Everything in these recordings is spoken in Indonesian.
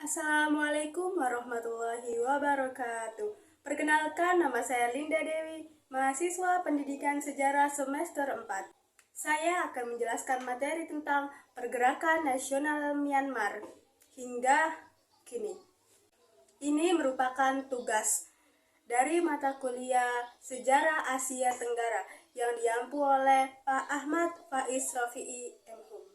Assalamualaikum warahmatullahi wabarakatuh. Perkenalkan, nama saya Linda Dewi, mahasiswa Pendidikan Sejarah semester 4. Saya akan menjelaskan materi tentang pergerakan nasional Myanmar hingga kini. Ini merupakan tugas dari mata kuliah Sejarah Asia Tenggara yang diampu oleh Pak Ahmad Faiz Rafi'i MHum.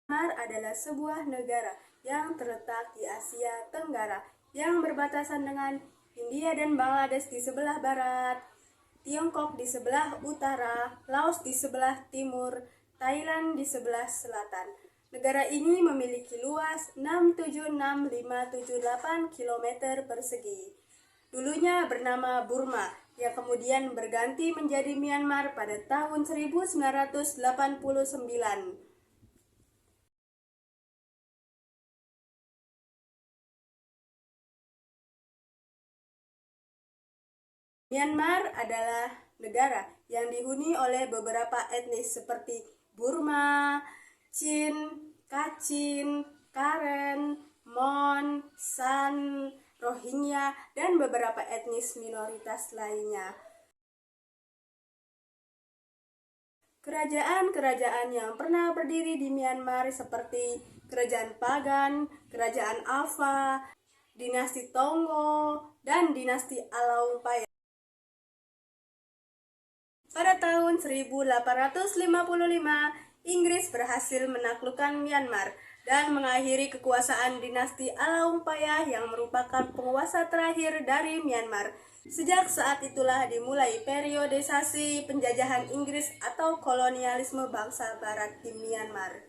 Myanmar adalah sebuah negara yang terletak di Asia Tenggara yang berbatasan dengan India dan Bangladesh di sebelah barat, Tiongkok di sebelah utara, Laos di sebelah timur, Thailand di sebelah selatan. Negara ini memiliki luas 676.578 km persegi. Dulunya bernama Burma, yang kemudian berganti menjadi Myanmar pada tahun 1989. Myanmar adalah negara yang dihuni oleh beberapa etnis seperti Burma, Chin, Kachin, Karen, Mon, San, Rohingya, dan beberapa etnis minoritas lainnya. Kerajaan-kerajaan yang pernah berdiri di Myanmar seperti Kerajaan Pagan, Kerajaan Ava, Dinasti Tonggo, dan Dinasti Alaupaya. Pada tahun 1855, Inggris berhasil menaklukkan Myanmar dan mengakhiri kekuasaan dinasti Alaupaya yang merupakan penguasa terakhir dari Myanmar. Sejak saat itulah dimulai periodisasi penjajahan Inggris atau kolonialisme bangsa barat di Myanmar.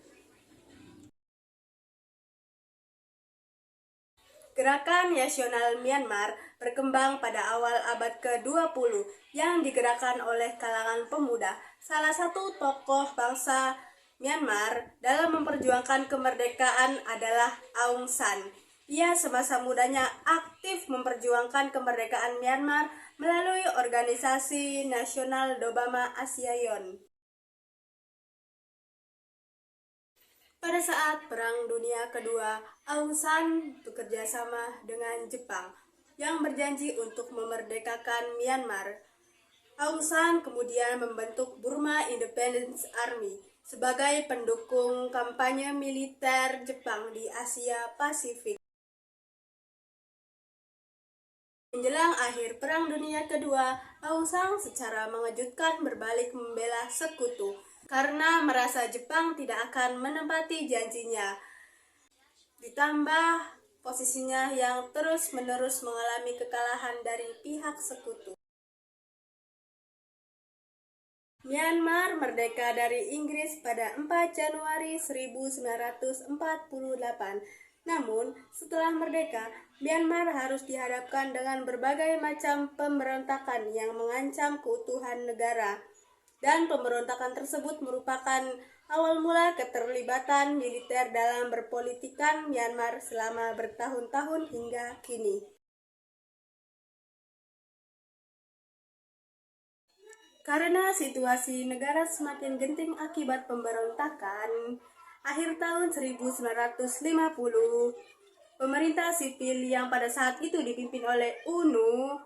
Gerakan Nasional Myanmar berkembang pada awal abad ke-20 yang digerakkan oleh kalangan pemuda. Salah satu tokoh bangsa Myanmar dalam memperjuangkan kemerdekaan adalah Aung San. Ia semasa mudanya aktif memperjuangkan kemerdekaan Myanmar melalui organisasi nasional Dobama Asiayon. Pada saat Perang Dunia Kedua, Aung San bekerja sama dengan Jepang yang berjanji untuk memerdekakan Myanmar. Aung San kemudian membentuk Burma Independence Army sebagai pendukung kampanye militer Jepang di Asia Pasifik. Menjelang akhir Perang Dunia Kedua, Aung San secara mengejutkan berbalik membela sekutu karena merasa Jepang tidak akan menepati janjinya. Ditambah posisinya yang terus-menerus mengalami kekalahan dari pihak sekutu. Myanmar merdeka dari Inggris pada 4 Januari 1948. Namun, setelah merdeka, Myanmar harus dihadapkan dengan berbagai macam pemberontakan yang mengancam keutuhan negara. Dan pemberontakan tersebut merupakan awal mula keterlibatan militer dalam berpolitikan Myanmar selama bertahun-tahun hingga kini. Karena situasi negara semakin genting akibat pemberontakan, akhir tahun 1950, pemerintah sipil yang pada saat itu dipimpin oleh UNU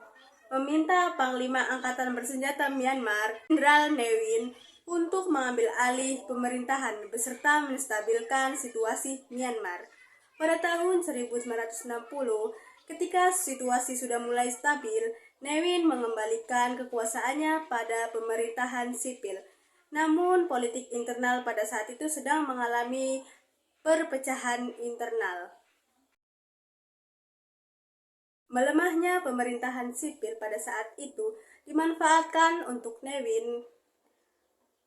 meminta Panglima Angkatan Bersenjata Myanmar, Jenderal Ne Win, untuk mengambil alih pemerintahan beserta menstabilkan situasi Myanmar. Pada tahun 1960, ketika situasi sudah mulai stabil, Ne Win mengembalikan kekuasaannya pada pemerintahan sipil. Namun, politik internal pada saat itu sedang mengalami perpecahan internal. Melemahnya pemerintahan sipil pada saat itu dimanfaatkan untuk Ne Win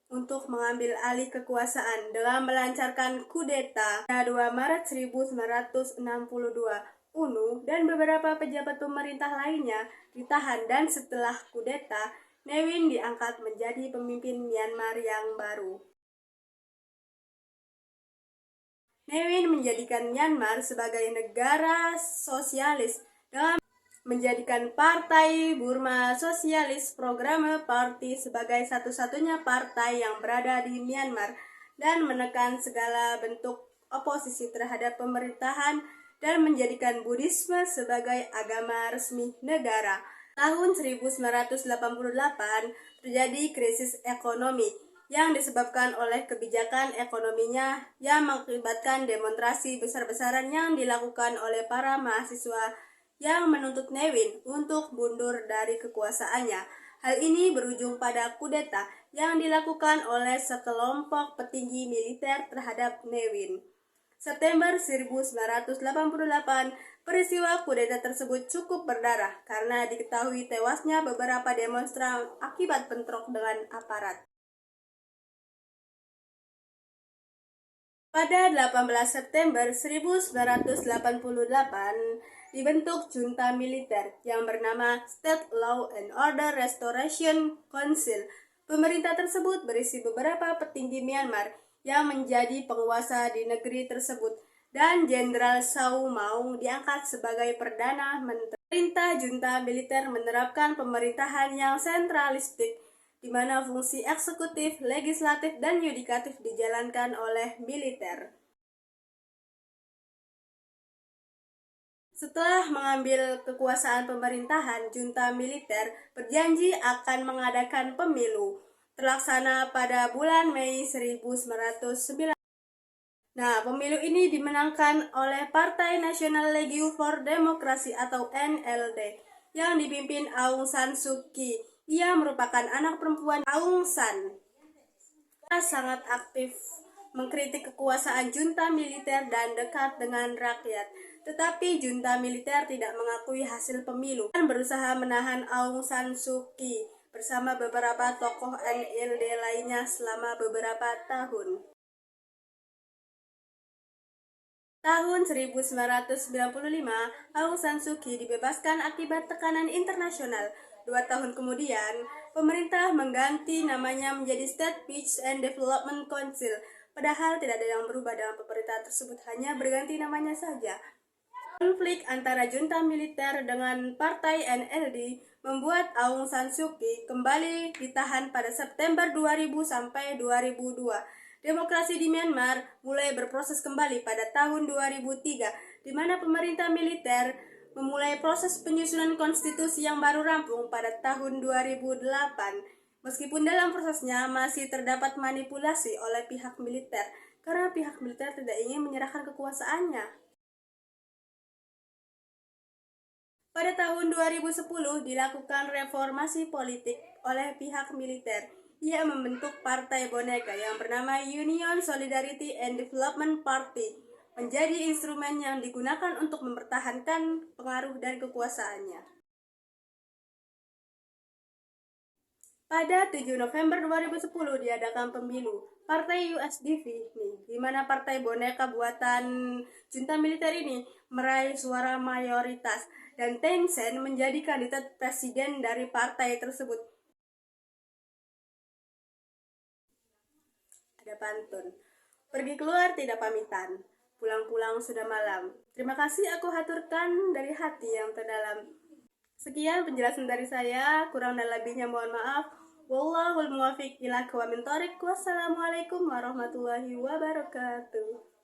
untuk mengambil alih kekuasaan dengan melancarkan kudeta pada 2 Maret 1962. UNU dan beberapa pejabat pemerintah lainnya ditahan dan setelah kudeta, Ne Win diangkat menjadi pemimpin Myanmar yang baru. Ne Win menjadikan Myanmar sebagai negara sosialis dengan menjadikan Partai Burma Socialist Progressive Party sebagai satu-satunya partai yang berada di Myanmar dan menekan segala bentuk oposisi terhadap pemerintahan dan menjadikan Buddhisme sebagai agama resmi negara. Tahun 1988 terjadi krisis ekonomi yang disebabkan oleh kebijakan ekonominya yang mengakibatkan demonstrasi besar-besaran yang dilakukan oleh para mahasiswa yang menuntut Nevin untuk mundur dari kekuasaannya. Hal ini berujung pada kudeta yang dilakukan oleh sekelompok petinggi militer terhadap Nevin. September 1988, peristiwa kudeta tersebut cukup berdarah karena diketahui tewasnya beberapa demonstran akibat bentrok dengan aparat. Pada 18 September 1988, dibentuk junta militer yang bernama State Law and Order Restoration Council. Pemerintah tersebut berisi beberapa petinggi Myanmar yang menjadi penguasa di negeri tersebut, dan Jenderal Sau Maung diangkat sebagai Perdana Menteri. Perintah junta militer menerapkan pemerintahan yang sentralistik, di mana fungsi eksekutif, legislatif, dan yudikatif dijalankan oleh militer. Setelah mengambil kekuasaan pemerintahan, junta militer berjanji akan mengadakan pemilu terlaksana pada bulan Mei 1990. Nah, pemilu ini dimenangkan oleh Partai Nasional League for Democracy atau NLD yang dipimpin Aung San Suu Kyi. Ia merupakan anak perempuan Aung San. Ia sangat aktif mengkritik kekuasaan junta militer dan dekat dengan rakyat. Tetapi junta militer tidak mengakui hasil pemilu dan berusaha menahan Aung San Suu Kyi bersama beberapa tokoh NLD lainnya selama beberapa tahun. Tahun 1995, Aung San Suu Kyi dibebaskan akibat tekanan internasional. 2 tahun kemudian, pemerintah mengganti namanya menjadi State Peace and Development Council. Padahal tidak ada yang berubah dalam pemerintah tersebut, hanya berganti namanya saja. Konflik antara junta militer dengan partai NLD membuat Aung San Suu Kyi kembali ditahan pada September 2000 sampai 2002. Demokrasi di Myanmar mulai berproses kembali pada tahun 2003, di mana pemerintah militer memulai proses penyusunan konstitusi yang baru rampung pada tahun 2008. Meskipun dalam prosesnya masih terdapat manipulasi oleh pihak militer, karena pihak militer tidak ingin menyerahkan kekuasaannya. Pada tahun 2010 dilakukan reformasi politik oleh pihak militer. Ia membentuk partai boneka yang bernama Union Solidarity and Development Party, menjadi instrumen yang digunakan untuk mempertahankan pengaruh dan kekuasaannya. Pada 7 November 2010 diadakan pemilu Partai USDP, di mana partai boneka buatan junta militer ini meraih suara mayoritas, dan Thein Sein menjadi kandidat presiden dari partai tersebut. Ada pantun, pergi keluar tidak pamitan, pulang-pulang sudah malam. Terima kasih aku haturkan dari hati yang terdalam. Sekian penjelasan dari saya, kurang dan lebihnya mohon maaf. Wallahul muwaffiq ila aqwamit thoriq. Wassalamualaikum warahmatullahi wabarakatuh.